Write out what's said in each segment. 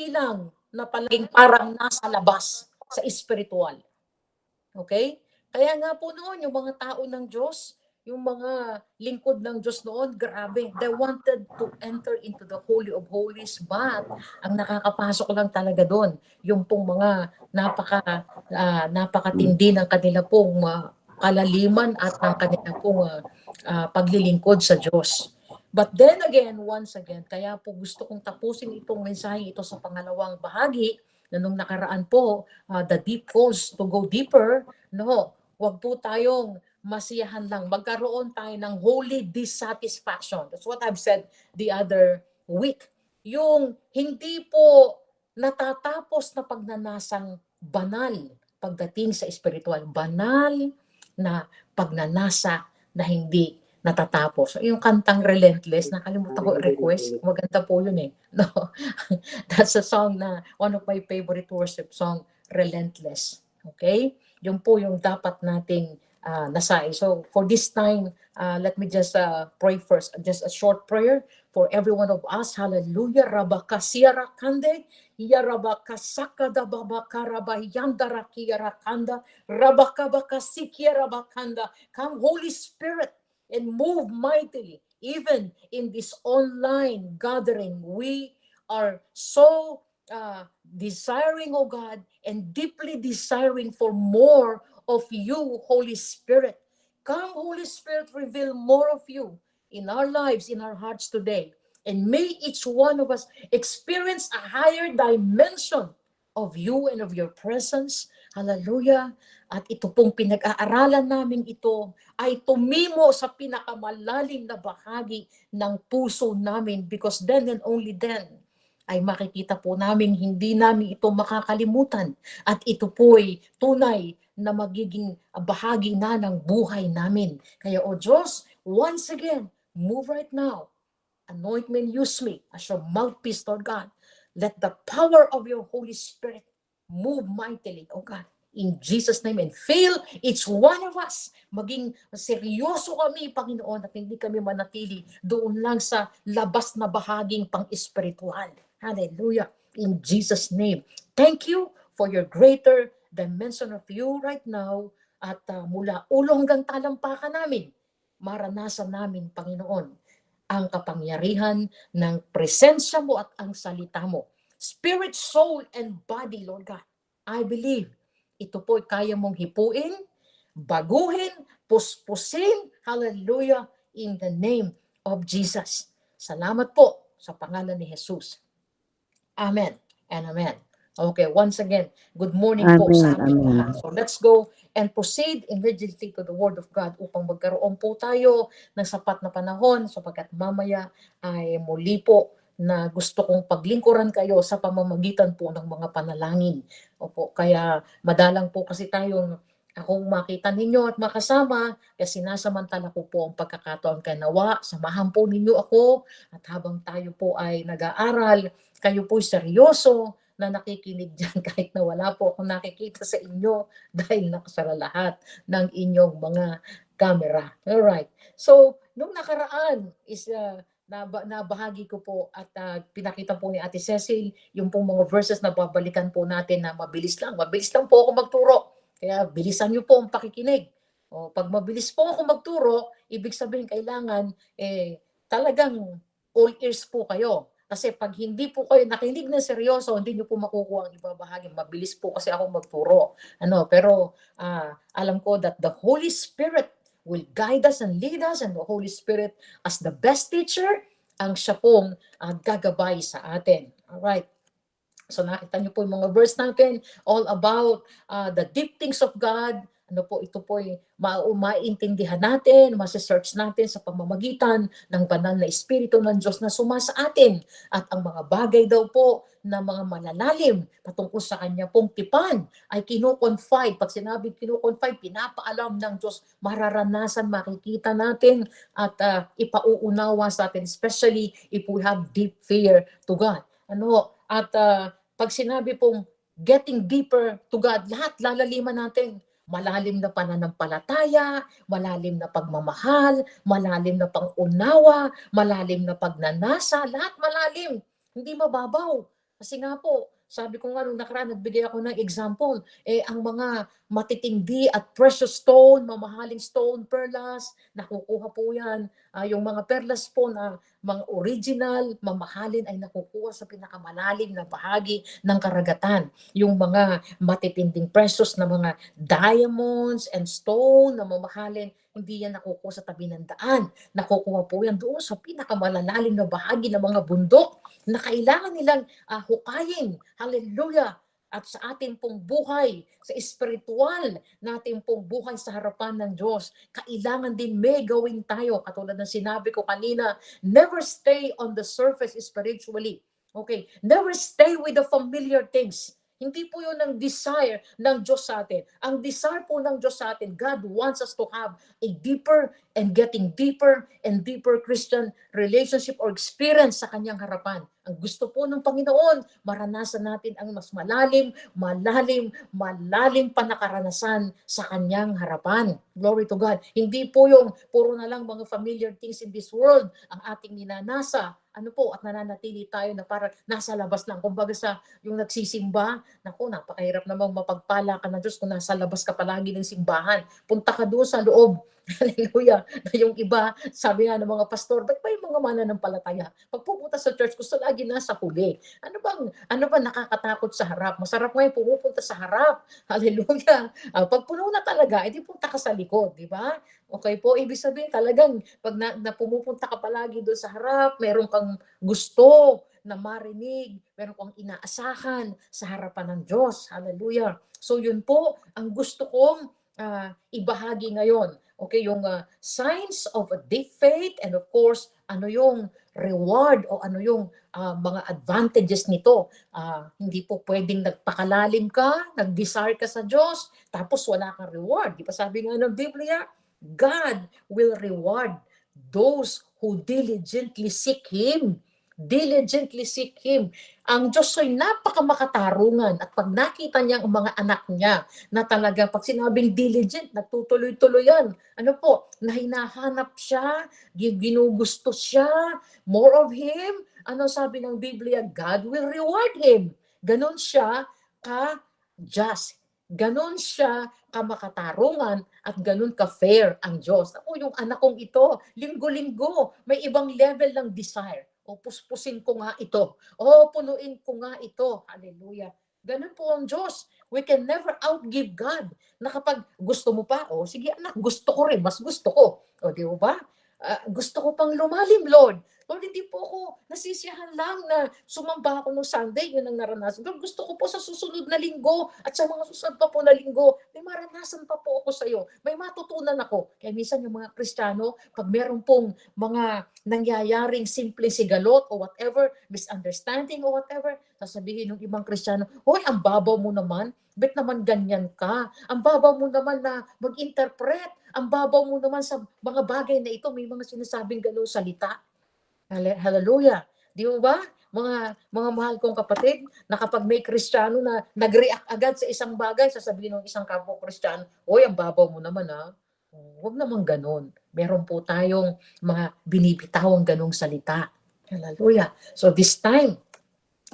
lang na palaging parang nasa labas sa espiritual. Okay? Kaya nga po noon, yung mga tao ng Diyos, yung mga lingkod ng Diyos noon, grabe, they wanted to enter into the Holy of Holies, but ang nakakapasok lang talaga doon, yung pong mga napakatindi ng kanila pong kalaliman at ng kanila pong paglilingkod sa Diyos. But then again, once again, kaya po gusto kong tapusin itong mensahe ito sa pangalawang bahagi, na nung nakaraan po, the deep calls to go deeper. No, wag po tayong masiyahan lang. Magkaroon tayo ng holy dissatisfaction. That's what I've said the other week. Yung hindi po natatapos na pagnanasang banal pagdating sa spiritual. Banal na pagnanasa na hindi natatapos. Yung kantang Relentless, nakalimutan ko request. Maganda po yun eh. No? That's a song na, one of my favorite worship song, Relentless. Okay? Yun po yung dapat nating nasay. So for this time, let me just pray first. Just a short prayer for every one of us. Hallelujah. Rabakasiyara kande. Yarabakasakada babakaraba yandara kiyarakanda. Rabakabakasikiarabakanda. Come, Holy Spirit, and move mightily. Even in this online gathering, we are so desiring, oh God, and deeply desiring for more of you, Holy Spirit. Come, Holy Spirit, reveal more of you in our lives, in our hearts today. And may each one of us experience a higher dimension of you and of your presence. Hallelujah. At ito pong pinag-aaralan namin ito ay tumimo sa pinakamalalim na bahagi ng puso namin, because then and only then ay makikita po namin hindi namin ito makakalimutan at ito po ay tunay na magiging bahagi na ng buhay namin. Kaya, O Diyos, once again, move right now. Anoint me and use me as your mouthpiece, Lord God. Let the power of your Holy Spirit move mightily, O God, in Jesus' name, and fill each one of us. Maging seryoso kami, Panginoon, at hindi kami manatili doon lang sa labas na bahaging pang-espiritual. Hallelujah. In Jesus' name. Thank you for your greater dimension of you right now. At mula ulo hanggang talampakan namin, maranasan namin, Panginoon, ang kapangyarihan ng presensya mo at ang salita mo. Spirit, soul, and body, Lord God. I believe ito po kaya mong hipuin, baguhin, puspusin, hallelujah, in the name of Jesus. Salamat po sa pangalan ni Jesus. Amen and amen. Okay, once again, good morning po sa ating lahat. So let's go and proceed immediately to the Word of God upang magkaroon po tayo ng sapat na panahon, sapagkat mamaya ay muli po na gusto kong paglingkuran kayo sa pamamagitan po ng mga panalangin. Opo, kaya madalang po kasi tayong akong makita ninyo at makasama, kaya sinasamantala ko po ang pagkakataon. Kaya nawa, samahan po ninyo ako at habang tayo po ay nag-aaral, kayo po seryoso na nakikinig dyan kahit na wala po akong nakikita sa inyo dahil nakasara lahat ng inyong mga camera. Alright. So, nung nakaraan is nabahagi ko po at pinakita po ni Ate Cecil yung pong mga verses na babalikan po natin na mabilis lang. Mabilis lang po ako magturo. Kaya bilisan niyo po ang pakikinig. O, pag mabilis po ako magturo, ibig sabihin kailangan talagang all ears po kayo. Kasi pag hindi po kayo nakinig ng seryoso, hindi niyo po makukuha ang ibabahagi. Mabilis po kasi ako magturo. Pero alam ko that the Holy Spirit will guide us and lead us, and the Holy Spirit as the best teacher, ang siya pong gagabay sa atin. Alright. So nakita niyo po yung mga verse natin, all about the deep things of God. Ito po ay maintindihan natin, masi-search natin sa pamamagitan ng banal na Espiritu ng Diyos na sumasa atin. At ang mga bagay daw po na mga malalalim patungkol sa kanya pong tipan ay kino-confide. Pag sinabi kino-confide, pinapaalam ng Diyos, mararanasan, makikita natin at ipauunawa sa atin, especially if we have deep fear to God. Pag sinabi pong getting deeper to God, lahat lalaliman natin. Malalim na pananampalataya, malalim na pagmamahal, malalim na pangunawa, malalim na pagnanasa, lahat malalim. Hindi mababaw. Kasi nga po, sabi ko nga nung nakaraan, nagbigay ako ng example, ang mga matitindi at precious stone, mamahaling stone, perlas, nakukuha po yan. Yung mga perlas po na mga original, mamahalin ay nakukuha sa pinakamalalim na bahagi ng karagatan. Yung mga matitinding precious na mga diamonds and stone na mamahalin, hindi yan nakukuha sa tabi ng daan. Nakukuha po yan doon sa pinakamalalalim na bahagi ng mga bundok na kailangan nilang hukayin. Hallelujah! At sa ating pong buhay, sa espiritual natin pong buhay sa harapan ng Diyos, kailangan din may gawin tayo. Katulad ng sinabi ko kanina, never stay on the surface spiritually. Okay? Never stay with the familiar things. Hindi po yun ang desire ng Diyos sa atin. Ang desire po ng Diyos sa atin, God wants us to have a deeper and getting deeper and deeper Christian relationship or experience sa kanyang harapan. Ang gusto po ng Panginoon, maranasan natin ang mas malalim pa na karanasan sa kanyang harapan. Glory to God. Hindi po yung puro na lang mga familiar things in this world ang ating ninanasa. Ano po, at nananatili tayo na parang nasa labas lang. Kumbaga sa yung nagsisimba, naku, napakahirap namang mapagpala ka na Diyos kung nasa labas ka palagi ng simbahan. Punta ka doon sa loob. Hallelujah. Na yung iba, sabi nga ng mga pastor, ba't ba yung mga mananampalataya? Pag pupunta sa church, gusto lagi nasa huli. Ano ba nakakatakot sa harap? Masarap nga yung pumupunta sa harap. Hallelujah. Pag puno na talaga, edi punta ka sa likod, di ba? Okay po, ibig sabihin talagang pag pumupunta ka palagi doon sa harap, meron kang gusto na marinig, meron kang inaasahan sa harapan ng Diyos. Hallelujah. So yun po ang gusto kong ibahagi ngayon. Okay, yung signs of a deep faith, and of course, ano yung reward o ano yung mga advantages nito. Hindi po pwedeng nagpakalalim ka, nag-desire ka sa Diyos, tapos wala kang reward. Di ba sabi nga ng Biblia, God will reward those who diligently seek Him. Diligently seek Him. Ang Diyos ay napakamakatarungan, at pag nakita niya ang mga anak niya na talaga pag sinabing diligent, nagtutuloy-tuloy yan. Ano po, na hinahanap siya, ginugusto siya, more of Him. Ano sabi ng Biblia? God will reward him. Ganon siya ka-just. Ganon siya kamakatarungan at ganon ka-fair ang Diyos. Ako, yung anak kong ito, linggo-linggo, may ibang level ng desire. O puspusin ko nga ito. O punuin ko nga ito. Hallelujah. Ganun po ang Diyos. We can never outgive God. Na kapag gusto mo pa, sige anak, gusto ko rin, mas gusto ko. O di ba? Gusto ko pang lumalim, Lord. Lord, hindi po ako nasisiyahan lang na sumamba ako nung Sunday, yun ang naranasan. Lord, gusto ko po sa susunod na linggo at sa mga susunod pa po na linggo, may maranasan pa po ako sa iyo. May matutunan ako. Kaya minsan yung mga Kristiyano, pag meron pong mga nangyayaring simple sigalot o whatever, misunderstanding o whatever, sasabihin ng ibang Kristiyano, hoy, ang babaw mo naman, bet naman ganyan ka. Ang babaw mo naman na mag-interpret. Ang babaw mo naman sa mga bagay na ito. May mga sinasabing gano'ng salita. Hallelujah. Di ba? Mga mahal kong kapatid, na kapag may Kristiyano na nag-react agad sa isang bagay, sasabihin ng isang kapwa Kristiyano, oy, ang babaw mo naman ha. Huwag naman ganun. Meron po tayong mga binibitawang ganong salita. Hallelujah. So this time,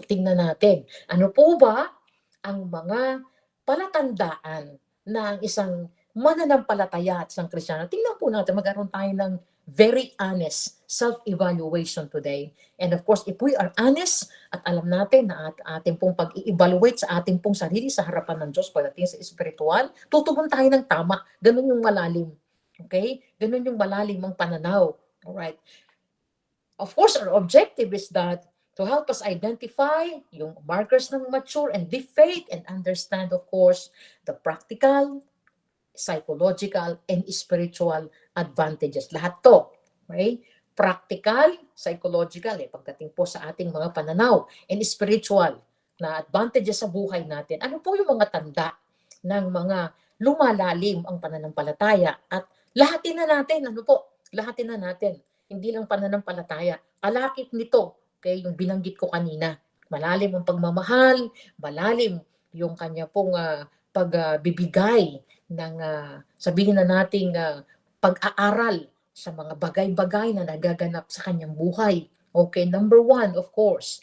tingnan natin, ano po ba ang mga palatandaan na ang isang mananampalataya at isang Kristiyano? Tingnan po natin, magkaroon tayo ng very honest self-evaluation today. And of course, if we are honest at alam natin na ating pong pag-i-evaluate sa ating pong sarili sa harapan ng Diyos pagdating sa espiritual, tutugon tayo ng tama. Ganun yung malalim. Okay? Ganun yung malalim ang pananaw. Alright? Of course, our objective is that to help us identify yung markers ng mature and deep faith and understand, of course, the practical, psychological, and spiritual advantages. Lahat to. Okay? Practical, psychological, pagdating po sa ating mga pananaw, and spiritual na advantages sa buhay natin. Ano po yung mga tanda ng mga lumalalim ang pananampalataya? At lahatin na natin, lahatin na natin. Hindi lang pananampalataya. Kalakip nito, okay, yung binanggit ko kanina. Malalim ang pagmamahal, malalim yung kanya pong pagbibigay ng sabihin na nating pag-aaral sa mga bagay-bagay na nagaganap sa kanyang buhay. Okay, number one, of course,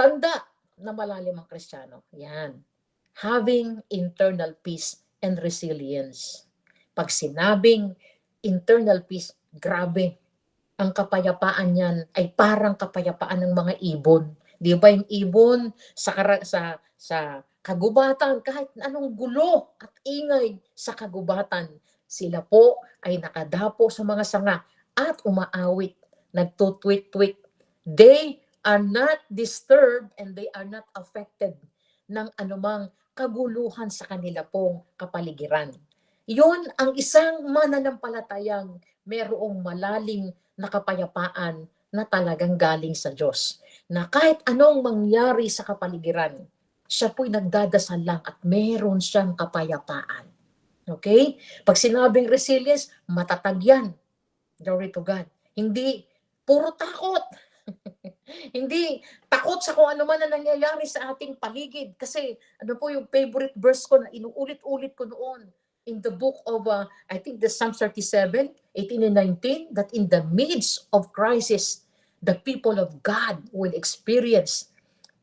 tanda na malalim ang Kristiyano. Yan. Having internal peace and resilience. Pag sinabing internal peace, grabe. Ang kapayapaan niyan ay parang kapayapaan ng mga ibon. Di ba yung ibon sa kagubatan, kahit anong gulo at ingay sa kagubatan, sila po ay nakadapo sa mga sanga at umaawit, nagtutwit-twit. They are not disturbed and they are not affected ng anumang kaguluhan sa kanila pong kapaligiran. Yun ang isang mananampalatayang merong malalim na kapayapaan na talagang galing sa Diyos. Na kahit anong mangyari sa kapaligiran, siya po'y nagdadasal lang at meron siyang kapayapaan. Okay? Pag sinabing resilience, matatag yan. Glory to God. Hindi puro takot. Hindi takot sa kung ano man na nangyayari sa ating paligid. Kasi ano po yung favorite verse ko na inuulit-ulit ko noon in the book of, I think the Psalm 37, 18 and 19, that in the midst of crisis, the people of God will experience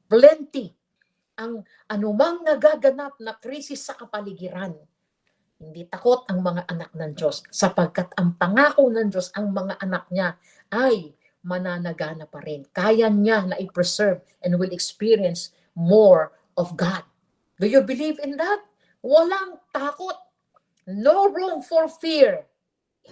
plenty. Ang anumang nagaganap na krisis sa kapaligiran, hindi takot ang mga anak ng Diyos sapagkat ang pangako ng Diyos ang mga anak niya ay mananagana pa rin. Kaya niya na i-preserve and will experience more of God. Do you believe in that? Walang takot. No room for fear.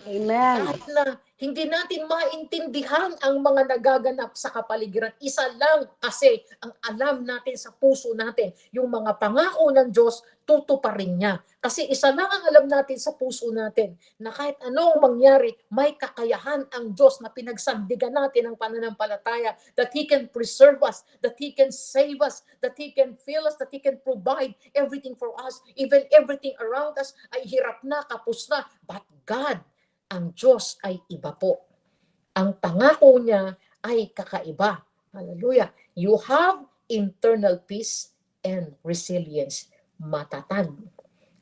Amen. Kahit na hindi natin maintindihan ang mga nagaganap sa kapaligiran, isa lang kasi ang alam natin sa puso natin, yung mga pangako ng Diyos, tutuparin niya. Kasi isa lang ang alam natin sa puso natin, na kahit anong mangyari, may kakayahan ang Diyos na pinagsandigan natin ang pananampalataya, that He can preserve us, that He can save us, that He can fill us, that He can provide everything for us, even everything around us ay hirap na, kapos na, but God, ang Diyos ay iba po. Ang pangako niya ay kakaiba. Hallelujah. You have internal peace and resilience. Matatag.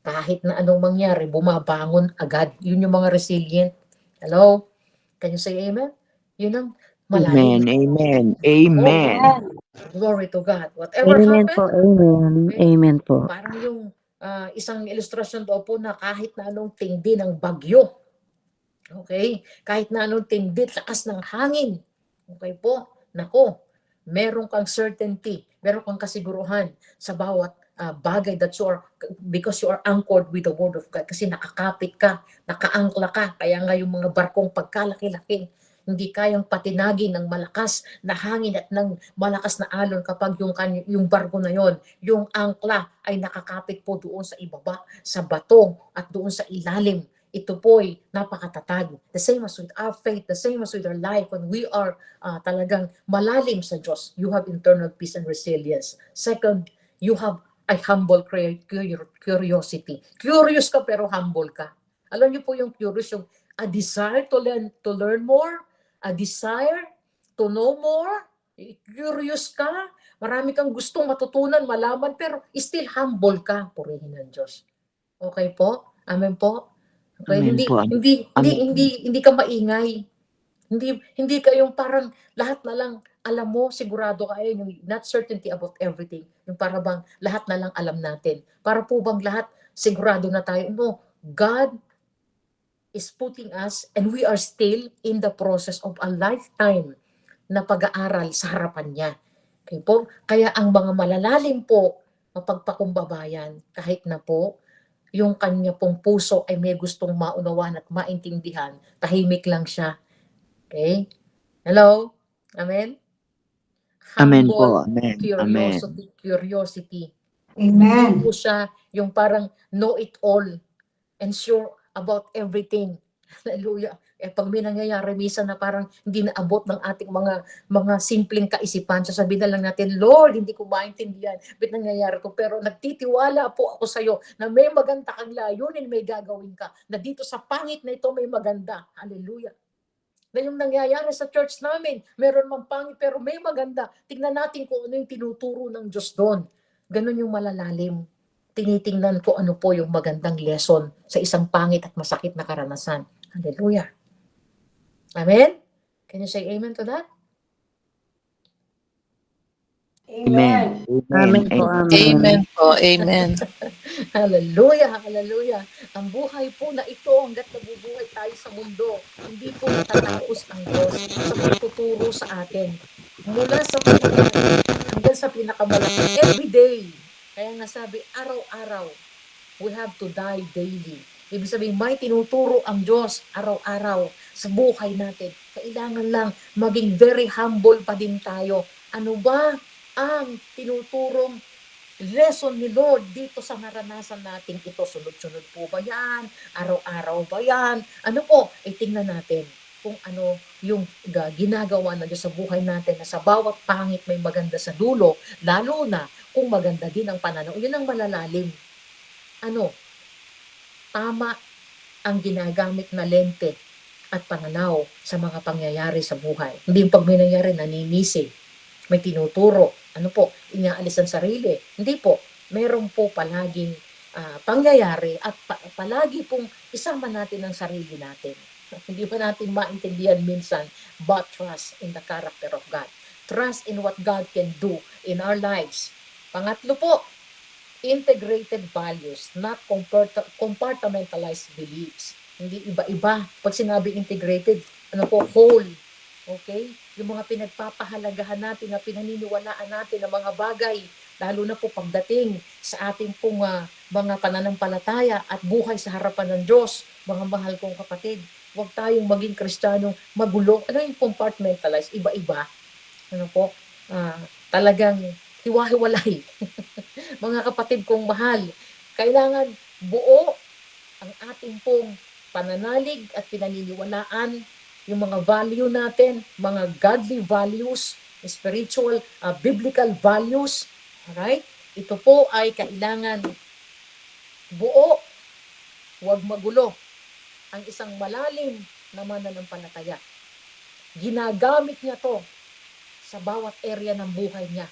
Kahit na anong mangyari, bumabangon agad. Yun yung mga resilient. Hello? Can you say amen? Yun ang malalim. Amen. Amen. Glory to God. Whatever Amen happened, po. Amen. okay? Amen po. Parang yung isang ilustrasyon daw po na kahit na anong tindi ng bagyo, okay? Kahit na anong tindi, lakas ng hangin, okay po, nako, meron kang certainty, meron kang kasiguruhan sa bawat bagay that you are, because you are anchored with the Word of God, kasi nakakapit ka, nakaangkla ka, kaya nga yung mga barkong pagkalaki-laki, hindi kayang patinagin ng malakas na hangin at ng malakas na alon kapag yung barko na yon, yung angkla ay nakakapit po doon sa ibaba, sa bato at doon sa ilalim. Ito po'y napakatatag. The same as with our faith, the same as with our life, when we are talagang malalim sa Diyos, you have internal peace and resilience. Second, you have a humble curiosity. Curious ka pero humble ka. Alam niyo po yung curious, yung a desire to learn more, a desire to know more, curious ka, marami kang gustong matutunan, malaman, pero still humble ka, purihin ng Diyos. Okay po? Amen po? Okay, Amen po. hindi ka maingay. Hindi ka yung parang lahat na lang alam mo, sigurado ka, yung not certainty about everything. Yung para bang lahat na lang alam natin. Para po bang lahat sigurado na tayo. No, God is putting us and we are still in the process of a lifetime na pag-aaral sa harapan niya. Okay po? Kaya ang mga malalalim po, mapagpakumbabayan, kahit na po yung kanya pong puso ay may gustong maunawan at maintindihan, tahimik lang siya. Okay? Hello? Amen? Amen Humble po. Amen. curiosity. Amen. Hindi po siya yung parang know it all and sure about everything. Hallelujah. Pag may nangyayari, minsan na parang hindi naabot ng ating mga simpleng kaisipan, sasabihin na lang natin, Lord, hindi ko maintindihan, ba't nangyayari ko? Pero nagtitiwala po ako sa iyo na may maganda kang layunin, may gagawin ka, na dito sa pangit na ito may maganda. Hallelujah. Na yung nangyayari sa church namin, meron mang pangit pero may maganda. Tingnan natin kung ano yung tinuturo ng Diyos doon. Ganun yung malalalim. Tinitingnan ko ano po yung magandang lesson sa isang pangit at masakit na karanasan. Hallelujah. Amen? Can you say amen to that? Amen. Amen po, amen. Amen po. Amen. Hallelujah, hallelujah. Ang buhay po na ito, hanggat nabubuhay tayo sa mundo, hindi po natatapos ang Diyos sa pagtuturo sa atin. Mula sa maliit hanggang sa pinakamalaki, every day. Kaya nga sabi, araw-araw, we have to die daily. Ibig sabihin, may tinuturo ang Diyos araw-araw sa buhay natin. Kailangan lang maging very humble pa din tayo. Ano ba ang tinuturong lesson ni Lord dito sa naranasan natin ito? Sunod-sunod po ba yan? Araw-araw ba yan? Ano po? Tingnan natin kung ano yung ginagawa na Diyos sa buhay natin, na sa bawat pangit may maganda sa dulo, lalo na kung maganda din ang pananaw. Yun ang malalalim. Ano? Tama ang ginagamit na lente at pananaw sa mga pangyayari sa buhay. Hindi yung pag may nangyari, naninisi, may tinuturo, ano po, inaalis ang sarili. Hindi po. Meron po palaging pangyayari at palagi pong isama natin ang sarili natin. Hindi ba natin maintindihan minsan, but trust in the character of God. Trust in what God can do in our lives. Pangatlo po, integrated values, not compartmentalized beliefs. Hindi iba-iba. Pag sinabi integrated, ano po, whole. Okay? Yung mga pinagpapahalagahan natin, na pinaniniwalaan natin ng mga bagay, lalo na po pagdating sa ating pong mga pananampalataya at buhay sa harapan ng Diyos, mga mahal kong kapatid, huwag tayong maging Kristiyanong magulo. Ano yung compartmentalized? Iba-iba. Ano po? Talagang hiwa-hiwalay. Mga kapatid kong mahal, kailangan buo ang ating pong pananalig at pinaniniwalaan, yung mga value natin, mga godly values, spiritual, biblical values. Alright? Ito po ay kailangan buo, huwag magulo. Ang isang malalim na mananampalataya, ginagamit niya to sa bawat area ng buhay niya.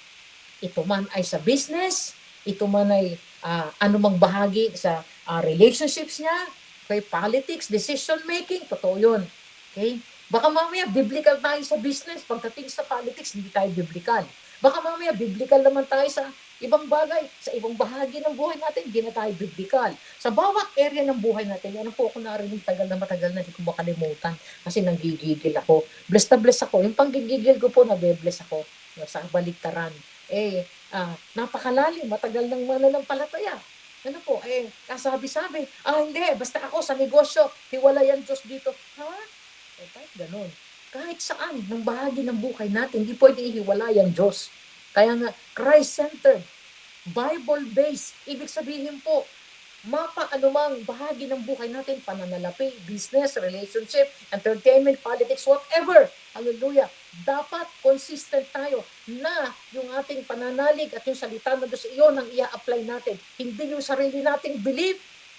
Ito man ay sa business, ito man ay anumang bahagi sa relationships niya, okay, politics, decision making, totoo yun. Okay? Baka mamaya biblical tayo sa business, pagdating sa politics, hindi tayo biblical. Baka mamaya biblical naman tayo sa ibang bagay, sa ibang bahagi ng buhay natin, hindi na tayo biblical. Sa bawat area ng buhay natin, yan po ako narinig matagal na, hindi ko makalimutan kasi nanggigigil ako. Blessed na blessed ako. Yung panggigigil ko po, nabe-bless ako sa baliktaran. Napakalalim, matagal ng mananampalataya. Ano po, kasabi-sabi, hindi, basta ako sa negosyo, hiwalayan Diyos dito. Ha? Kahit ganun. Kahit saan, ng bahagi ng buhay natin, hindi pwede ihiwalay ang Diyos. Kaya nga, Christ-centered, Bible-based, ibig sabihin po, mapa anumang bahagi ng buhay natin, pananalapi, business, relationship, entertainment, politics, whatever. Hallelujah. Dapat consistent tayo na yung ating pananalig at yung salita ng Diyos, iyon ang ia-apply natin. Hindi yung sarili nating belief,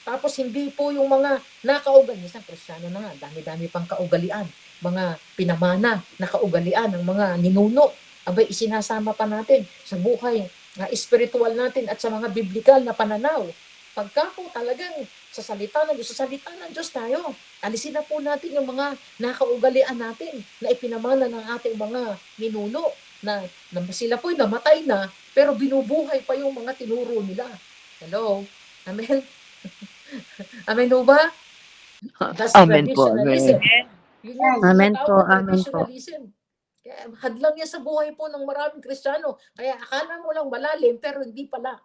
tapos hindi po yung mga nakaugali. Minsan, Kristiyano na nga, dami-dami pang kaugalian. Mga pinamana na kaugalian ng mga ninuno. Abay, isinasama pa natin sa buhay spiritual natin at sa mga biblikal na pananaw. Pagka po talagang sa salita ng Diyos tayo, alisin na po natin yung mga nakaugalian natin na ipinamana ng ating mga ninuno na sila po'y namatay na pero binubuhay pa yung mga tinuro nila. Hello? Amen? Amen ho ba? That's Amen po, traditionalism. amen. Yun yung Amen tinatawag po, na amen po. traditionalism. Kaya hadlang yan sa buhay po ng maraming Kristiyano. Kaya akala mo lang malalim, pero hindi pala.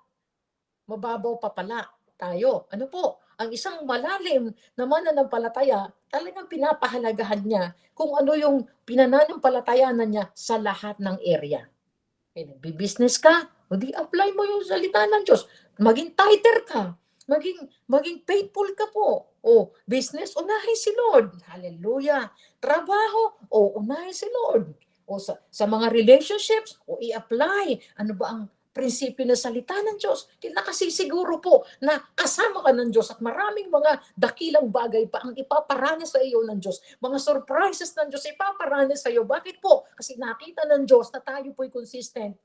Mababaw pa pala tayo. Ano po? Ang isang malalim na mananampalataya, talagang pinapahalagahan niya kung ano yung pinananampalatayanan niya sa lahat ng area. Nagbi-business ka, o di apply mo yung salita ng Diyos. Maging tither ka. Maging faithful ka po. O, business, unahin si Lord. Hallelujah. Trabaho, unahin si Lord. O sa mga relationships, i-apply. Ano ba ang prinsipyo ng salita ng Diyos? Nakasisiguro po na kasama ka ng Diyos at maraming mga dakilang bagay pa ang ipaparanas sa iyo ng Diyos. Mga surprises ng Diyos ipaparanas sa iyo. Bakit po? Kasi nakita ng Diyos na tayo po'y consistent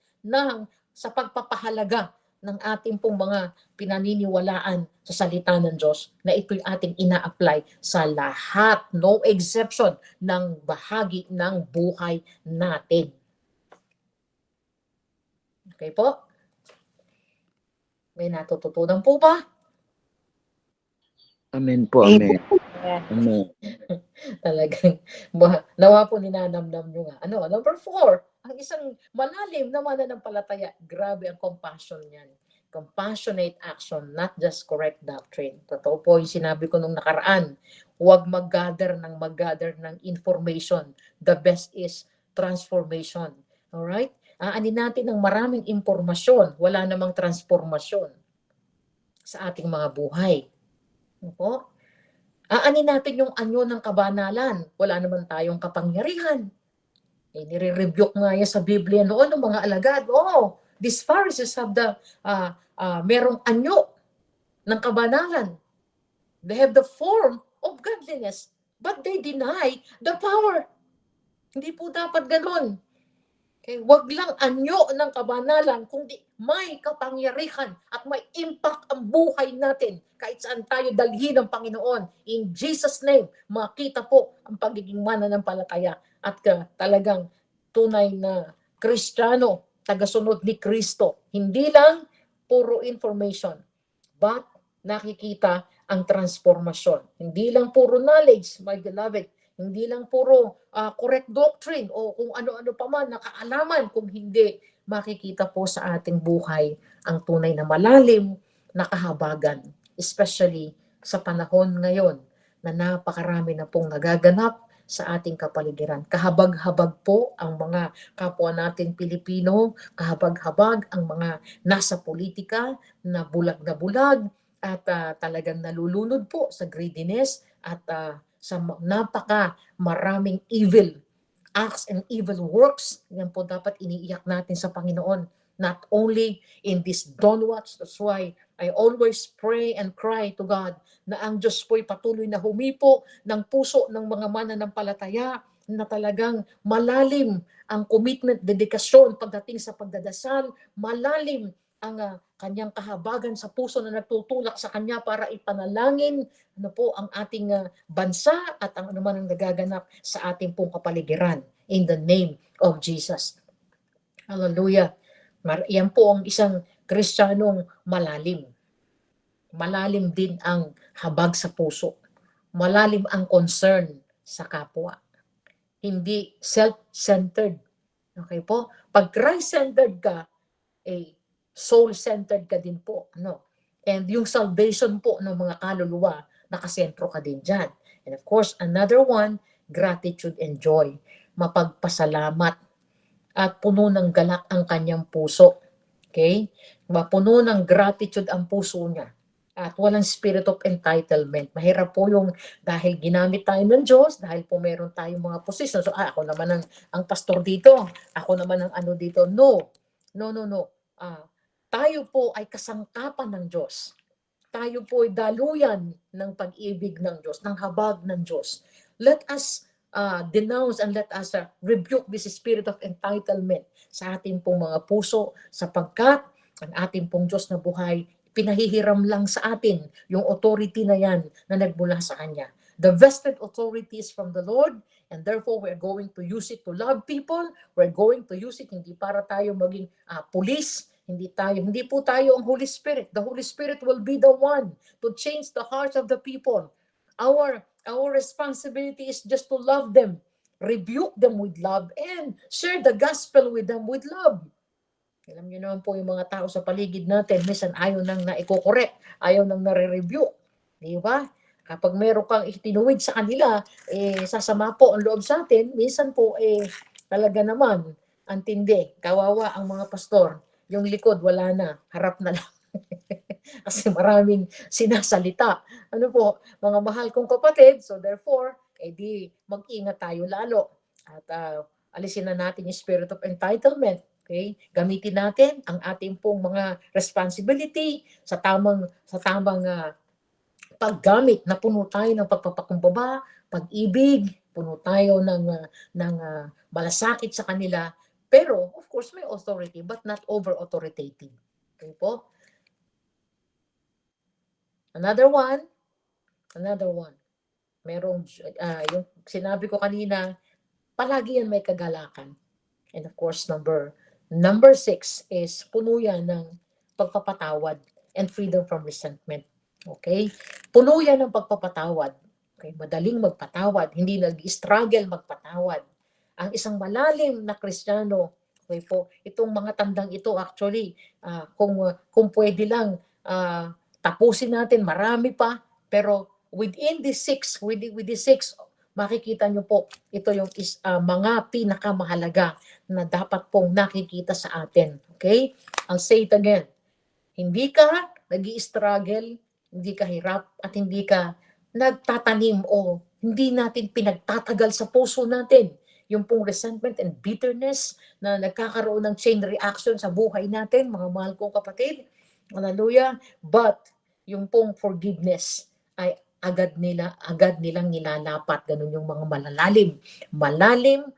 sa pagpapahalaga ng ating pong mga pinaniniwalaan sa salita ng Diyos na ito'y ating ina-apply sa lahat, no exception, ng bahagi ng buhay natin. Okay po? May natututunan po ba? Amen po, amen. Amen. Amen. Talagang nawa po ninanamnam nyo nga. Ano, number 4, ang isang malalim na mananampalataya. Grabe ang compassion niyan. Compassionate action, not just correct doctrine. Totoo po yung sinabi ko nung nakaraan. Huwag mag-gather ng information. The best is transformation. Alright? Aanin natin ng maraming impormasyon. Wala namang transformasyon sa ating mga buhay. Opo? Aanin natin yung anyo ng kabanalan. Wala naman tayong kapangyarihan. Nire-rebuke nga yan sa Biblia noon ng mga alagad. These Pharisees have merong anyo ng kabanalan. They have the form of godliness, but they deny the power. Hindi po dapat ganun. Okay, wag lang anyo ng kabanalan, kundi may kapangyarihan at may impact ang buhay natin kahit saan tayo dalhin ng Panginoon. In Jesus' name, makita po ang pagiging mananampalataya at talagang tunay na Kristiyano, tagasunod ni Kristo. Hindi lang puro information, but nakikita ang transformasyon. Hindi lang puro knowledge, my beloved. Hindi lang puro correct doctrine o kung ano-ano pa man na kaalaman, kung hindi makikita po sa ating buhay ang tunay na malalim na kahabagan, especially sa panahon ngayon na napakarami na pong nagaganap sa ating kapaligiran. Kahabag-habag po ang mga kapwa natin Pilipino, kahabag-habag ang mga nasa politika na bulag at talagang nalulunod po sa greediness at sa napaka maraming evil acts and evil works. Yan po dapat iniiyak natin sa Panginoon. Not only in this dawn watch, that's why I always pray and cry to God na ang Diyos po'y patuloy na humipo ng puso ng mga mananampalataya na talagang malalim ang commitment, dedikasyon pagdating sa pagdadasal, malalim ang kanyang kahabagan sa puso na nagtutulak sa kanya para ipanalangin po ang ating bansa at ang anuman ang nagaganap sa ating pong kapaligiran in the name of Jesus. Hallelujah. Yan po ang isang Kristiyanong malalim. Malalim din ang habag sa puso. Malalim ang concern sa kapwa. Hindi self-centered. Okay po? Pag Christ-centered ka, soul-centered ka din po. And yung salvation po ng mga kaluluwa, nakasentro ka din dyan. And of course, another one, gratitude and joy. Mapagpasalamat at puno ng galak ang kanyang puso. Okay? Mapuno ng gratitude ang puso niya. At walang spirit of entitlement. Mahirap po yung dahil ginamit tayo ng Diyos, dahil po meron tayong mga position. So, ako naman ang pastor dito. Ako naman ang ano dito. No. Tayo po ay kasangkapan ng Diyos. Tayo po ay daluyan ng pag-ibig ng Diyos, ng habag ng Diyos. Let us denounce and let us rebuke this spirit of entitlement sa ating pong mga puso, sapagkat ang ating pong Diyos na buhay, pinahihiram lang sa atin yung authority na yan na nagmula sa Kanya. The vested authority is from the Lord, and therefore we're going to use it to love people. We're going to use it hindi para tayo maging police, hindi po tayo ang Holy Spirit. The Holy Spirit will be the one to change the hearts of the people. Our responsibility is just to love them, rebuke them with love, and share the gospel with them with love. Alam niyo naman po yung mga tao sa paligid natin, minsan ayaw nang na-correct, ayaw nang nare-rebuke. Di ba? Kapag meron kang itinuwid sa kanila, sasama po ang loob sa atin. Minsan po, talaga naman, ang tindi. Kawawa ang mga pastor. Yung likod, wala na. Harap na lang. Kasi maraming sinasalita. Ano po, mga mahal kong kapatid, so therefore, di mag-ingat tayo lalo. At alisin na natin yung spirit of entitlement. Okay? Gamitin natin ang ating pong mga responsibility sa tamang paggamit na puno tayo ng pagpapakumbaba, pag-ibig, puno tayo ng malasakit sa kanila. Pero, of course, may authority but not over-authoritative. Okay po? Another one. Merong, yung sinabi ko kanina, palagi yan may kagalakan. And of course, number Number 6 is puno yan ng pagpapatawad and freedom from resentment. Okay? Puno yan ng pagpapatawad. Okay? Madaling magpatawad, hindi nag-struggle magpatawad. Ang isang malalim na Kristiyano, okay po, itong mga tandang ito actually, kung pwede lang, tapusin natin, marami pa, pero within the 6, with the 6, makikita nyo po, ito yung mga pinakamahalaga na dapat pong nakikita sa atin. Okay? I'll say it again. Hindi ka nag-i-struggle, hindi ka hirap, at hindi ka nagtatanim o hindi natin pinagtatagal sa puso natin yung pong resentment and bitterness na nagkakaroon ng chain reaction sa buhay natin, mga mahal kong kapatid. Hallelujah. But yung pong forgiveness ay agad nilang nilalapat. Ganun yung mga malalalim. Malalim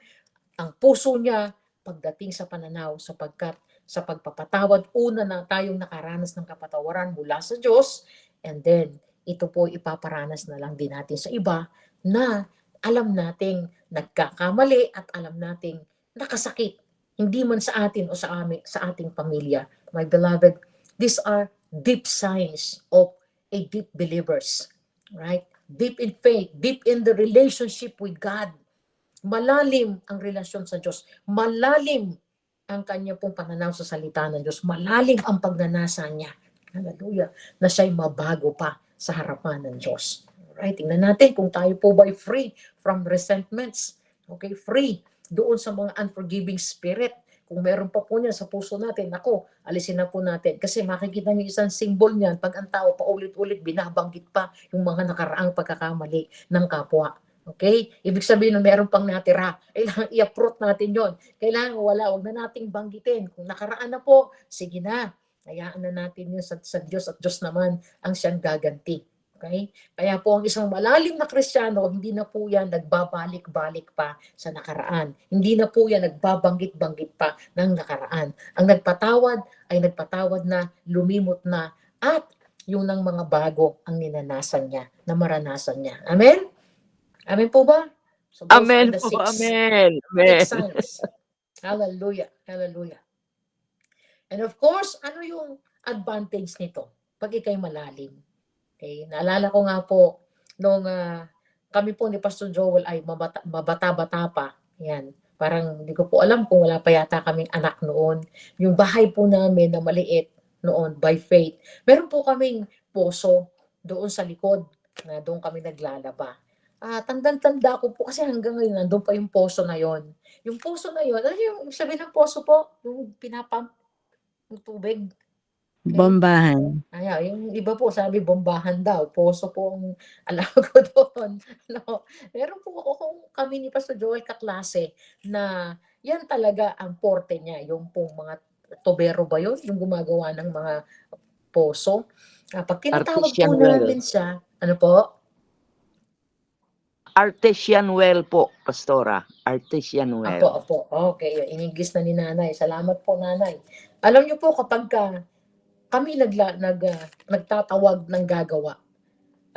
ang puso niya pagdating sa pananaw, sapagkat sa pagpapatawad, una na tayong nakaranas ng kapatawaran mula sa Diyos, and then ito po ipaparanas na lang din natin sa iba na alam nating nagkakamali at alam nating nakasakit, hindi man sa atin o sa ating pamilya. My beloved, these are deep signs of a deep believers, right? Deep in faith, deep in the relationship with God. Malalim ang relasyon sa Diyos. Malalim ang kanya pong pananaw sa salita ng Diyos. Malalim ang pagnanasa niya. Hallelujah. Na siya'y mabago pa sa harapan ng Diyos. Alright, tingnan natin kung tayo po ba'y free from resentments. Okay, free doon sa mga unforgiving spirit. Kung meron pa po niya sa puso natin, ako, alisin na po natin. Kasi makikita niyo isang symbol niyan, pag ang tao paulit-ulit binabanggit pa yung mga nakaraang pagkakamali ng kapwa. Okay? Ibig sabihin na meron pang natira. Kailangan i-uproot natin yon. Kailangan wag na nating banggitin. Kung nakaraan na po, sige na. Hayaan na natin yun sa Diyos, at Diyos naman ang siyang gaganti. Okay? Kaya po ang isang malalim na Kristiyano, hindi na po yan nagbabalik-balik pa sa nakaraan. Hindi na po yan nagbabanggit-banggit pa ng nakaraan. Ang nagpatawad ay nagpatawad na, lumimot na, at yung ng mga bago ang ninanasan niya, na maranasan niya. Amen? Amen po ba? So those Amen are the po. 6 Amen. Amen. signs. Hallelujah. Hallelujah. And of course, ano yung advantage nito pag ikay malalim? Okay, naalala ko nga po nung kami po ni Pastor Joel ay mabata-bata pa. Yan. Parang hindi ko po alam kung wala pa yata kaming anak noon. Yung bahay po namin na maliit noon by faith. Meron po kaming poso doon sa likod na doon kami naglalaba. Tandang-tanda ko po kasi hanggang ngayon nandun pa yung poso na yon. Yung poso na yon, ano yung sabi ng poso po? Yung pinapump ng tubig. Okay? Bombahan. Yung iba po sabi bombahan daw, poso po ang alam ko doon. No? Meron po kami ni Pastor Joel kaklase na yan talaga ang porte niya, yung pong mga tubero ba yun? Yung gumagawa ng mga poso. Pag tinatawag po Artesian well. namin siya, ano po? Artesian well po, Pastora. Artesian well. Apo. Okay, inigis na ni Nanay. Salamat po, Nanay. Alam niyo po, kapag kami nagtatawag ng gagawa,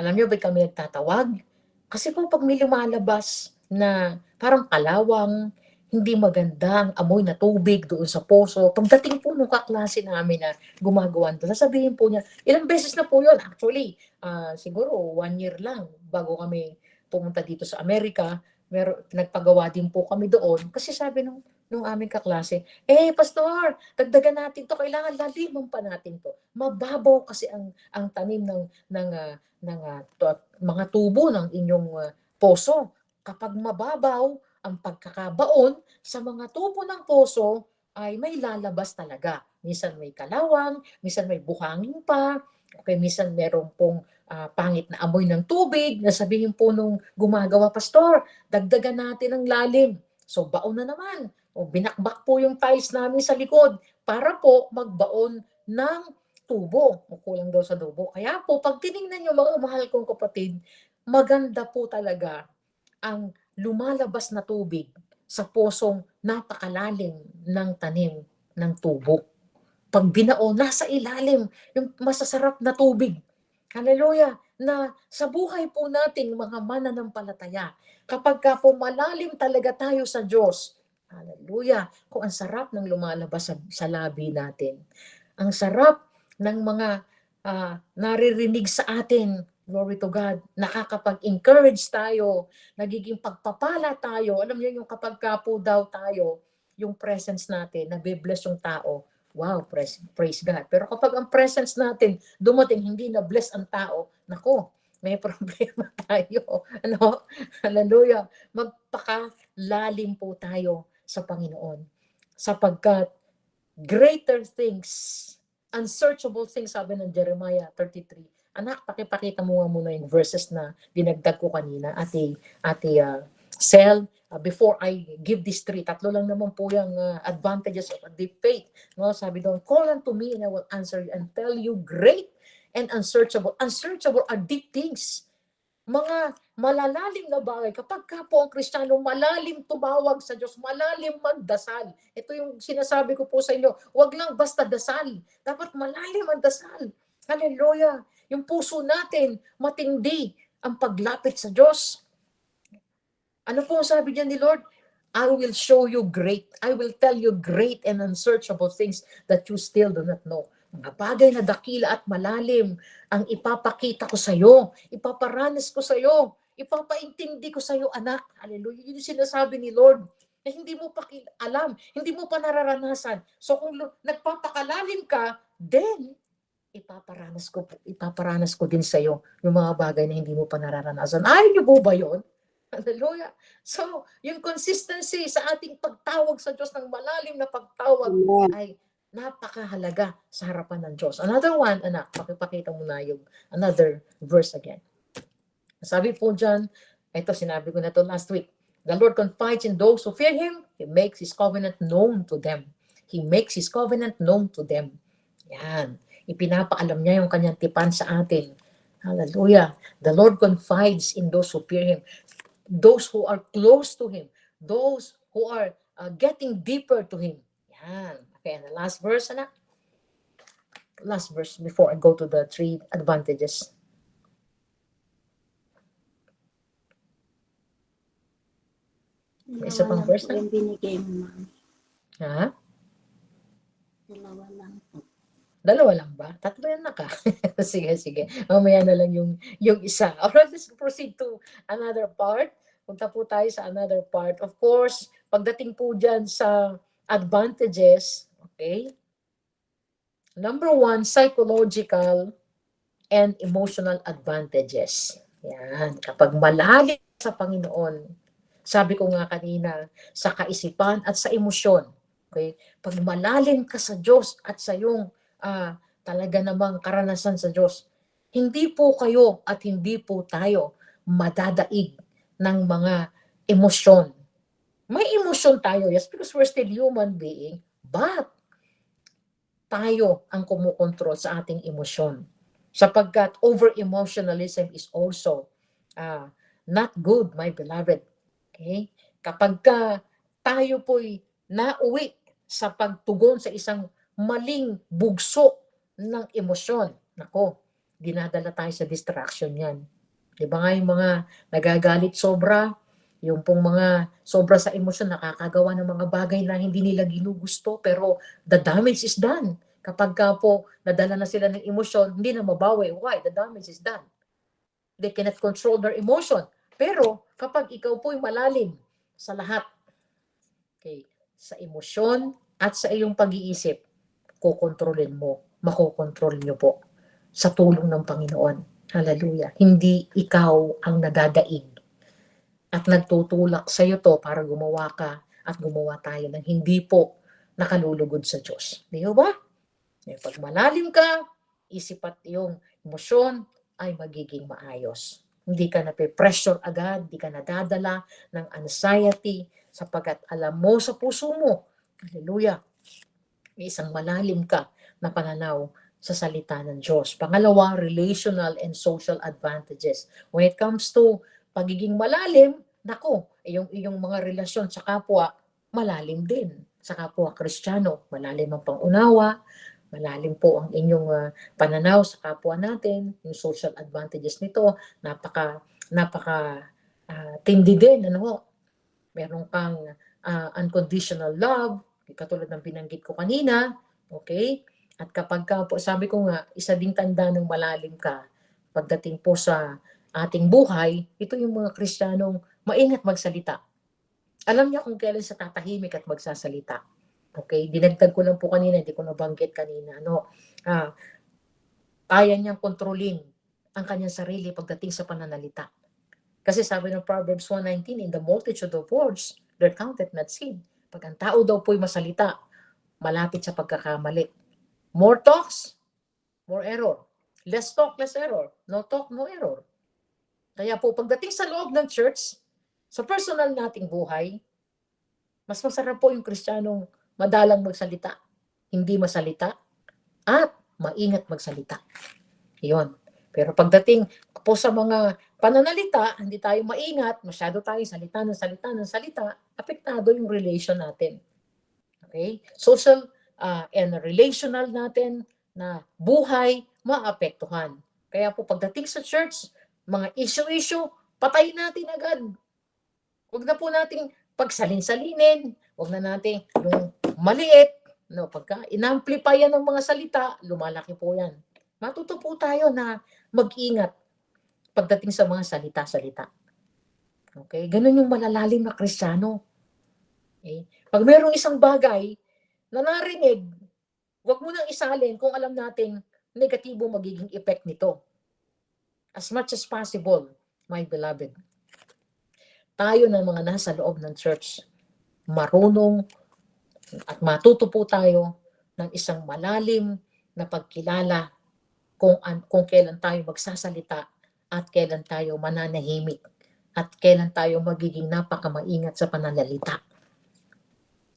alam niyo ba kami nagtatawag? Kasi po pag may lumalabas na parang kalawang, hindi maganda ang amoy na tubig doon sa poso, pagdating po nung kaklase namin na gumagawa nito, sasabihin po niya, ilang beses na po yun, actually, siguro 1 year lang bago kami pumunta dito sa Amerika, nagpagawa din po kami doon, kasi sabi nung aming kaklase, pastor, dagdagan natin to, kailangan laliman pa natin to. Mababaw kasi ang tanim ng mga tubo ng inyong poso. Kapag mababaw ang pagkakabaon sa mga tubo ng poso, ay may lalabas talaga. Minsan may kalawang, minsan may buhangin pa, okay, minsan meron pong pangit na amoy ng tubig, nasabihin po nung gumagawa, pastor, dagdagan natin ang lalim. So baon na naman. Binakbak po yung tiles namin sa likod para po magbaon ng tubo. Kulang daw sa tubo. Kaya po, pag tinignan nyo mga mahal kong kapatid, maganda po talaga ang lumalabas na tubig sa posong napakalalim ng tanim ng tubo. Pag binaon, nasa ilalim yung masasarap na tubig. Hallelujah! Na sa buhay po nating mga mananampalataya, kapag ka po malalim talaga tayo sa Diyos, Hallelujah. Kung ang sarap ng lumalabas sa labi natin. Ang sarap ng mga naririnig sa atin. Glory to God. Nakakapag-encourage tayo. Nagiging pagpapala tayo. Alam niyo yung kapag kapo daw tayo, yung presence natin, nabibless yung tao. Wow, praise God. Pero kapag ang presence natin dumating, hindi na-bless ang tao, nako, may problema tayo. Ano? Hallelujah. Magpakalalim po tayo sa Panginoon. Sapagkat greater things, unsearchable things, sabi ng Jeremiah 33. Anak, pakipakita mo nga muna yung verses na dinagdag ko kanina, ate Sel, before I give these three. Tatlo lang naman po yung advantages of a deep faith. No? Sabi doon, call unto me and I will answer you and tell you great and unsearchable. Unsearchable are deep things. Mga malalalim na bagay. Kapag ka po ang Kristiyano, malalim tumawag sa Diyos, malalim magdasal. Ito yung sinasabi ko po sa inyo, wag lang basta dasal. Dapat malalim ang dasal. Hallelujah. Yung puso natin, matindi ang paglapit sa Diyos. Ano po sabi niya ni Lord? I will show you great. I will tell you great and unsearchable things that you still do not know. Mga bagay na dakila at malalim ang ipapakita ko sa iyo, ipaparanas ko sa iyo, ipapaintindi ko sa iyo, anak. Hallelujah. Yun yung sinasabi ni Lord na hindi mo pa alam, hindi mo pa nararanasan. So kung nagpapakalalim ka, then ipaparanas ko din sa iyo yung mga bagay na hindi mo pa nararanasan. Ayaw niyo po ba yun? Hallelujah. So, yung consistency sa ating pagtawag sa Diyos ng malalim na pagtawag ay napakahalaga sa harapan ng Diyos. Another one, anak, pakipakita mo na yung another verse again. Sabi po dyan, ito sinabi ko na to last week, the Lord confides in those who fear Him, He makes His covenant known to them. He makes His covenant known to them. Yan. Ipinapaalam niya yung kanyang tipan sa atin. Hallelujah. The Lord confides in those who fear Him. Those who are close to Him, those who are getting deeper to Him. Yan. Okay, and the last verse, anak. Last verse before I go to the three advantages. May isa pang verse na? Yung binigay mo, ma'am. Ha? Dalawa lang po. Dalawa lang ba? Tatlo yan na ka. Sige. Mamaya na lang yung isa. Alright, let's proceed to another part. Punta po tayo sa another part. Of course, pagdating po dyan sa advantages, okay? Number one, psychological and emotional advantages. Yan. Kapag malalim sa Panginoon, sabi ko nga kanina, sa kaisipan at sa emosyon. Okay? Pag malalim ka sa Diyos at sa iyong talaga namang karanasan sa Diyos, hindi po kayo at hindi po tayo madadaig ng mga emosyon. May emosyon tayo, yes, because we're still human being, but tayo ang kumukontrol sa ating emosyon. Sapagkat over-emotionalism is also not good, my beloved. Okay? Kapag tayo po'y nauwi sa pagtugon sa isang maling bugso ng emosyon, nako, dinadala tayo sa distraction yan. Diba nga yung mga nagagalit sobra, yung pong mga sobra sa emosyon, nakakagawa ng mga bagay na hindi nila ginugusto, pero the damage is done. Kapag ka po nadala na sila ng emosyon, hindi na mabawi. Why? The damage is done. They cannot control their emotion. Pero kapag ikaw po'y malalim sa lahat, okay, sa emosyon at sa iyong pag-iisip, kukontrolin mo, makokontrol niyo po sa tulong ng Panginoon. Hallelujah. Hindi ikaw ang nadadaig at nagtutulak sa iyo to para gumawa ka at gumawa tayo ng hindi po nakalulugod sa Diyos. Di ba? Pag malalim ka, isip at iyong emosyon ay magiging maayos. Hindi ka nape-pressure agad, hindi ka nadadala ng anxiety sapagkat alam mo sa puso mo, hallelujah, may isang malalim ka na pananaw sa salita ng Diyos. Pangalawa, relational and social advantages. When it comes to pagiging malalim, nako, yung mga relasyon sa kapwa, malalim din. Sa kapwa Kristiyano, malalim ang pangunawa, malalim po ang inyong pananaw sa kapwa natin, yung social advantages nito, napaka tindi din, ano ho. Meron kang unconditional love, katulad ng binanggit ko kanina, okay? At kapag ka po, sabi ko nga, isa ding tanda ng malalim ka, pagdating po sa ating buhay, ito yung mga Kristiyanong maingat magsalita. Alam niya kung kailan siya tatahimik at magsasalita. Okay? Dinagdag ko lang po kanina, hindi ko nabanggit kanina. Kaya niyang kontrolin ang kanyang sarili pagdating sa pananalita. Kasi sabi ng Proverbs 1:19, in the multitude of words, there counteth not sin. Pag ang tao daw po'y masalita, malapit sa pagkakamali. More talks, more error. Less talk, less error. No talk, no error. Kaya po, pagdating sa loob ng church, sa personal nating buhay, mas masarap po yung Kristiyanong madalang magsalita, hindi masalita, at maingat magsalita. Yun. Pero pagdating po sa mga pananalita, hindi tayo maingat, masyado tayo salita, apektado yung relation natin. Okay? Social and relational natin na buhay, maapektuhan. Kaya po pagdating sa church, mga issue, patay natin agad. Huwag na po nating pagsalin-salinin, huwag na natin yung maliit, no, pagka inamplify yan ng mga salita, lumalaki po yan. Matuto po tayo na mag-ingat pagdating sa mga salita-salita. Okay? Ganun yung malalalim na Kristiyano. Okay? Pag mayroong isang bagay na narinig, huwag mo nang isalin kung alam nating negatibo magiging effect nito. As much as possible, my beloved, tayo ng mga nasa loob ng church, marunong at matuto po tayo ng isang malalim na pagkilala kung kailan tayo magsasalita at kailan tayo mananahimik at kailan tayo magiging napakamaingat sa pananalita.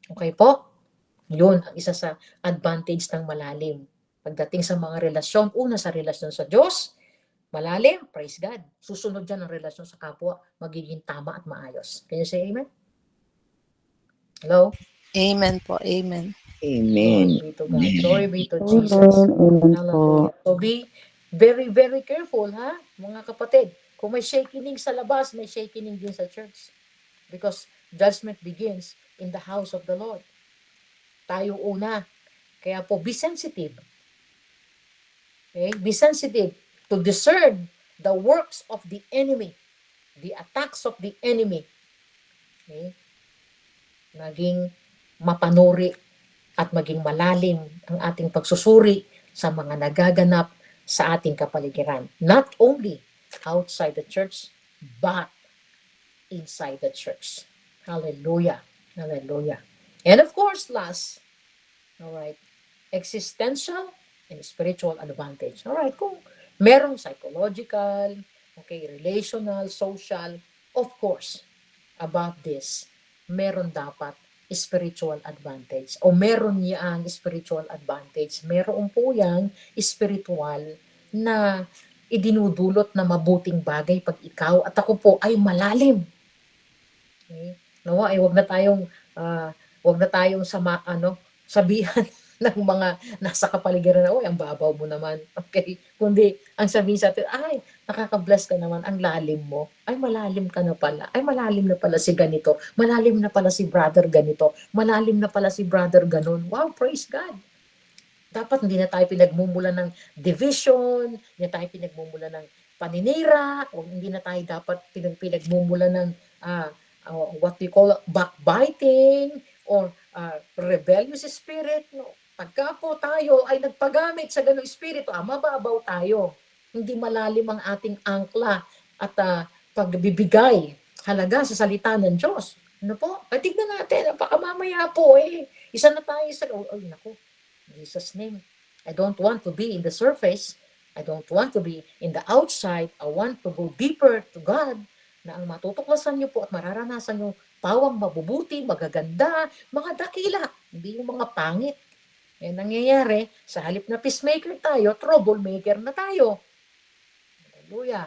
Okay po? Yun ang isa sa advantage ng malalim. Pagdating sa mga relasyon, una sa relasyon sa Diyos, malalim, praise God. Susunod dyan ang relasyon sa kapwa, magiging tama at maayos. Can you say amen? Hello? Amen po. Amen. Amen. Glory be to God. Glory be to Jesus. Hallelujah. So be very, very careful, ha? Mga kapatid. Kung may shaking sa labas, may shaking din sa church. Because judgment begins in the house of the Lord. Tayo una. Kaya po, be sensitive. Okay? Be sensitive to discern the works of the enemy, the attacks of the enemy. Okay? Maging mapanuri at maging malalim ang ating pagsusuri sa mga nagaganap sa ating kapaligiran. Not only outside the church, but inside the church. Hallelujah. Hallelujah. And of course, last, all right, existential and spiritual advantage. All right, kung merong psychological, okay, relational, social, of course, about this, meron dapat spiritual advantage o meron niyang spiritual advantage. Meron po yang spiritual na idinudulot na mabuting bagay pag ikaw at ako po ay malalim. Okay? Nawa ay wag na tayong sabihan ng mga nasa kapaligiran na, ang babaw mo naman. Okay? Kundi, ang sabihin sa atin, ay, nakaka-bless ka naman, ang lalim mo. Ay, malalim ka na pala. Ay, malalim na pala si ganito. Malalim na pala si brother ganito. Malalim na pala si brother ganon. Wow, praise God. Dapat hindi na tayo pinagmumula ng division, hindi na tayo pinagmumula ng paninira, o hindi na tayo dapat pinagmumula ng what we call backbiting, or rebellious spirit. No? Pagka po tayo ay nagpagamit sa ganung espiritu, mababaw tayo. Hindi malalim ang ating angkla at pagbibigay halaga sa salita ng Diyos. Ano po? Tignan natin, baka mamaya po isa na tayo sa, naku, in Jesus' name. I don't want to be in the surface. I don't want to be in the outside. I want to go deeper to God, na ang matutuklasan niyo po at mararanasan niyo pawang mabubuti, magaganda, mga dakila, hindi yung mga pangit. Nangyayari, sa halip na peacemaker tayo, troublemaker na tayo. Hallelujah.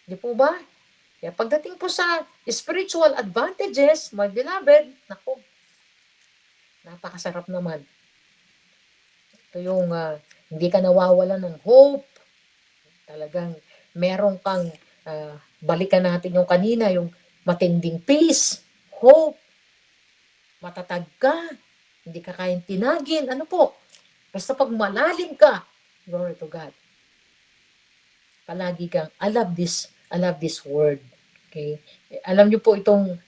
Di po ba? Kaya pagdating po sa spiritual advantages, my beloved, naku, napakasarap naman. Ito yung hindi ka nawawalan ng hope. Talagang meron kang, balikan natin yung kanina, yung matinding peace, hope, matatag ka, hindi ka kayang tinagin, ano po, basta pag malalim ka, glory to God, palagi kang, I love this word. Okay? Alam niyo po itong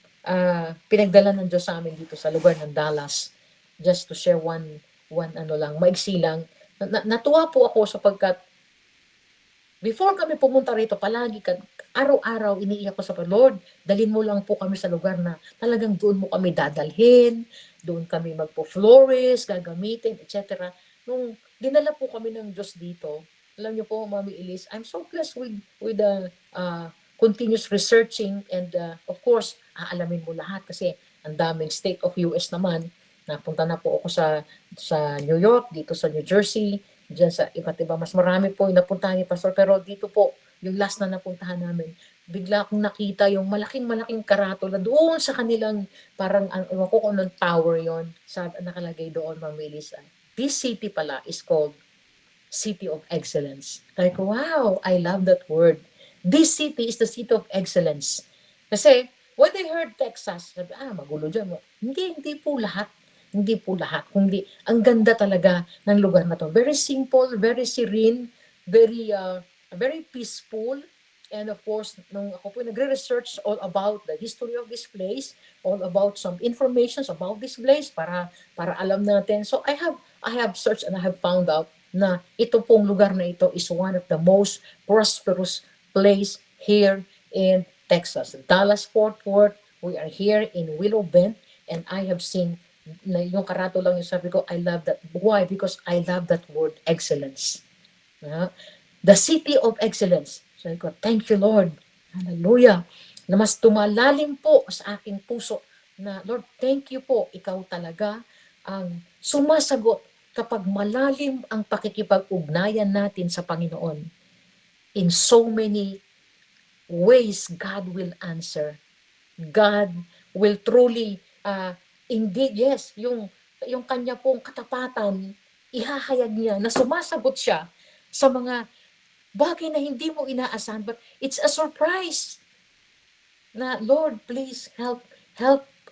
pinagdala ng Diyos sa amin dito sa lugar ng Dallas. Just to share one ano lang, maiksi lang. Natuwa po ako sapagkat before kami pumunta rito, palagi araw-araw iniiyak ko sa Lord, dalhin mo lang po kami sa lugar na talagang doon mo kami dadalhin, doon kami magpo-florist, gagamitin, etc. Nung dinala po kami ng Diyos dito, alam niyo po, Mami Elise, I'm so blessed with the continuous researching and of course, aalamin mo lahat kasi ang daming state of US naman. Napunta na po ako sa New York, dito sa New Jersey, diyan sa iba't iba. Mas marami po yung napuntahan ni Pastor, pero dito po, yung last na napuntahan namin, bigla akong nakita yung malaking karatula doon sa kanilang, parang, ewan ko kung anong tower yon, nakalagay doon, Ma'am Melissa. This city pala is called City of Excellence. Like, wow, I love that word. This city is the city of excellence. Kasi, when they heard Texas, sabi, magulo dyan. Hindi po lahat. Hindi po lahat. Kundi, ang ganda talaga ng lugar na to. Very simple, very serene, very peaceful. And of course, nung ako po nagre-research all about the history of this place, all about some information about this place para alam natin. So I have searched and I have found out na ito pong lugar na ito is one of the most prosperous place here in Texas. Dallas Fort Worth, we are here in Willow Bend, and I have seen na yung karato lang yung sabi ko, I love that. Why? Because I love that word, excellence. The city of excellence. Sabi ko, thank you, Lord. Hallelujah. Na mas tumalalim po sa aking puso na, Lord, thank you po. Ikaw talaga ang sumasagot kapag malalim ang pakikipag-ugnayan natin sa Panginoon. In so many ways, God will answer. God will truly, indeed, yes, yung kanya pong katapatan, ihahayag niya na sumasagot siya sa mga bagay na hindi mo inaasahan, but it's a surprise na, Lord, please help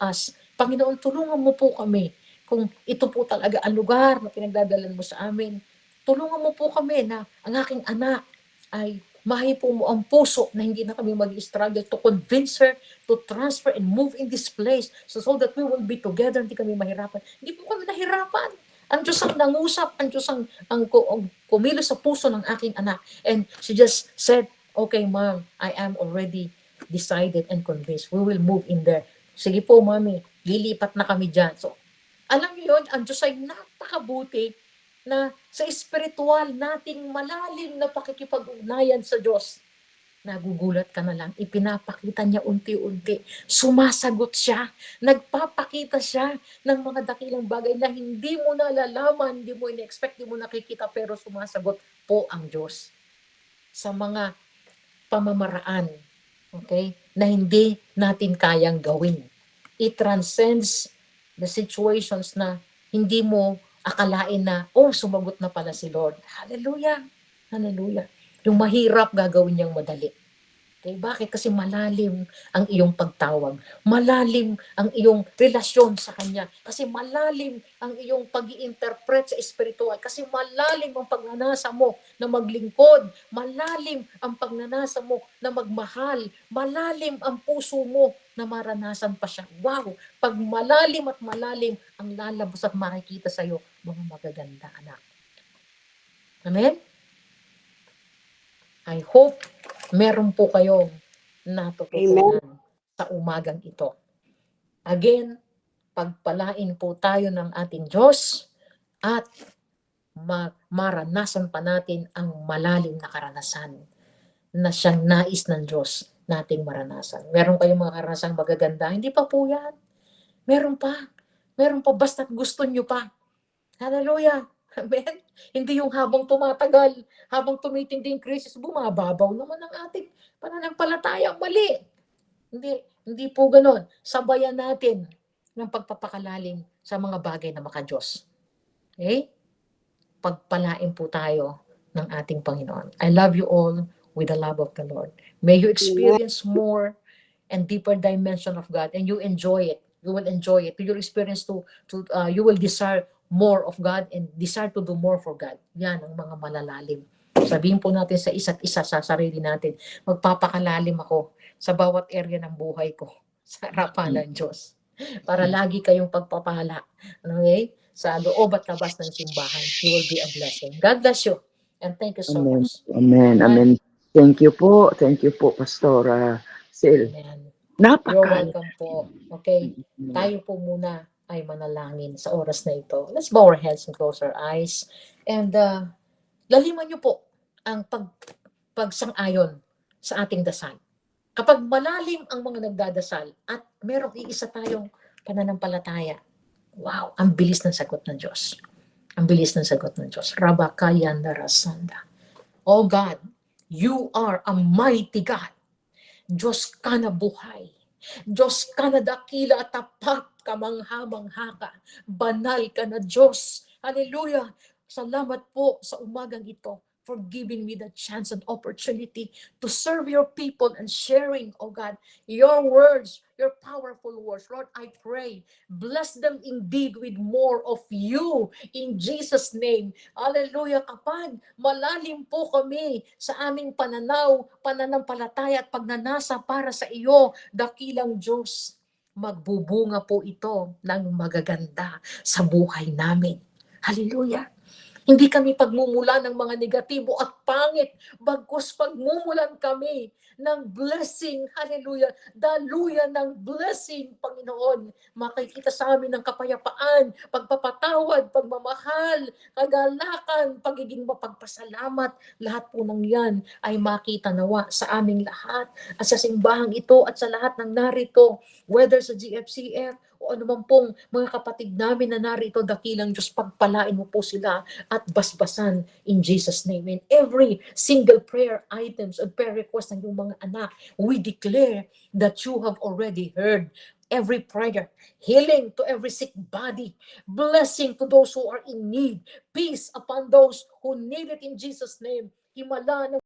us. Panginoon, tulungan mo po kami kung ito po talaga ang lugar na pinagdadalan mo sa amin. Tulungan mo po kami na ang aking anak ay mahipo mo ang puso na hindi na kami mag-struggle to convince her to transfer and move in this place so that we will be together, hindi kami mahirapan. Hindi po kami nahirapan. Ang Diyos ang nangusap, ang Diyos ang kumilos sa puso ng aking anak. And she just said, okay, Mom, I am already decided and convinced. We will move in there. Sige po, Mami, lilipat na kami dyan. So, alam niyo yun, ang Diyos ay napakabuti na sa espiritual nating malalim na pakikipag-ugnayan sa Diyos. Nagugulat ka na lang, ipinapakita niya unti-unti, sumasagot siya, nagpapakita siya ng mga dakilang bagay na hindi mo nalalaman, hindi mo in-expect, hindi mo nakikita, pero sumasagot po ang Diyos sa mga pamamaraan, okay, na hindi natin kayang gawin. It transcends the situations na hindi mo akalain na, sumagot na pala si Lord. Hallelujah! Hallelujah! Yung mahirap gagawin niyang madali. Okay? Bakit? Kasi malalim ang iyong pagtawag. Malalim ang iyong relasyon sa Kanya. Kasi malalim ang iyong pag-i-interpret sa espiritual. Kasi malalim ang pagnanasa mo na maglingkod. Malalim ang pagnanasa mo na magmahal. Malalim ang puso mo na maranasan pa siya. Wow! Pag malalim at malalim ang lalabas at makikita sa iyo, mga magaganda anak. Amen? I hope meron po kayong natututunan sa umagang ito. Again, pagpalain po tayo ng ating Diyos at maranasan pa natin ang malalim na karanasan na siyang nais ng Diyos nating maranasan. Meron kayong mga karanasang magaganda? Hindi pa po yan. Meron pa. Meron pa basta't gusto nyo pa. Hallelujah. Amen? Hindi yung habang tumatagal, habang tumitindi yung krisis, bumababaw naman ang ating pananampalataya. Mali. Hindi po ganon. Sabayan natin ng pagpapakalalim sa mga bagay na maka-Diyos. Okay? Pagpalain po tayo ng ating Panginoon. I love you all with the love of the Lord. May you experience more and deeper dimension of God and you enjoy it You will enjoy it. You will experience you will desire more of God and desire to do more for God. Yan ang mga malalalim. Sabihin po natin sa isa't isa, sa sarili natin, magpapakalalim ako sa bawat area ng buhay ko sa harapan ng Diyos. Para lagi kayong pagpapala. Okay? Sa loob at labas ng simbahan, you will be a blessing. God bless you. And thank you so Amen. much. Amen. Amen. Thank you po. Thank you po, Pastora Sil. Amen. You're Napaka. welcome po. Okay? Tayo po muna ay manalangin sa oras na ito. Let's bow our heads and close our eyes. And laliman niyo po ang pagsang-ayon sa ating dasal. Kapag malalim ang mga nagdadasal at merong iisa tayong pananampalataya, wow, ang bilis ng sagot ng Diyos. Ang bilis ng sagot ng Diyos. Rabakayanda rasanda. Oh God, you are a mighty God. Diyos ka na buhay. Diyos ka na dakila at tapat, kamangha-mangha ka. Banal ka na Diyos. Hallelujah. Salamat po sa umagang ito for giving me the chance and opportunity to serve your people and sharing, oh God, your words, your powerful words. Lord, I pray, bless them indeed with more of you in Jesus' name. Hallelujah. Kapag malalim po kami sa aming pananampalataya at pagnanasa para sa iyo, dakilang Diyos, magbubunga po ito ng magaganda sa buhay namin. Hallelujah. Hindi kami pagmumula ng mga negatibo at pangit, bagkus pagmumulan kami ng blessing, hallelujah, daluyan ng blessing, Panginoon. Makikita sa amin ng kapayapaan, pagpapatawad, pagmamahal, kagalakan, pagiging mapagpasalamat. Lahat po ng yan ay makita nawa sa aming lahat at sa simbahang ito at sa lahat ng narito, whether sa GFCF o anuman pong mga kapatid namin na narito, dakilang Diyos, pagpalain mo po sila at basbasan in Jesus' name. And every single prayer items and prayer request ng iyong mga anak, we declare that you have already heard every prayer, healing to every sick body, blessing to those who are in need, peace upon those who need it in Jesus' name. Himala ng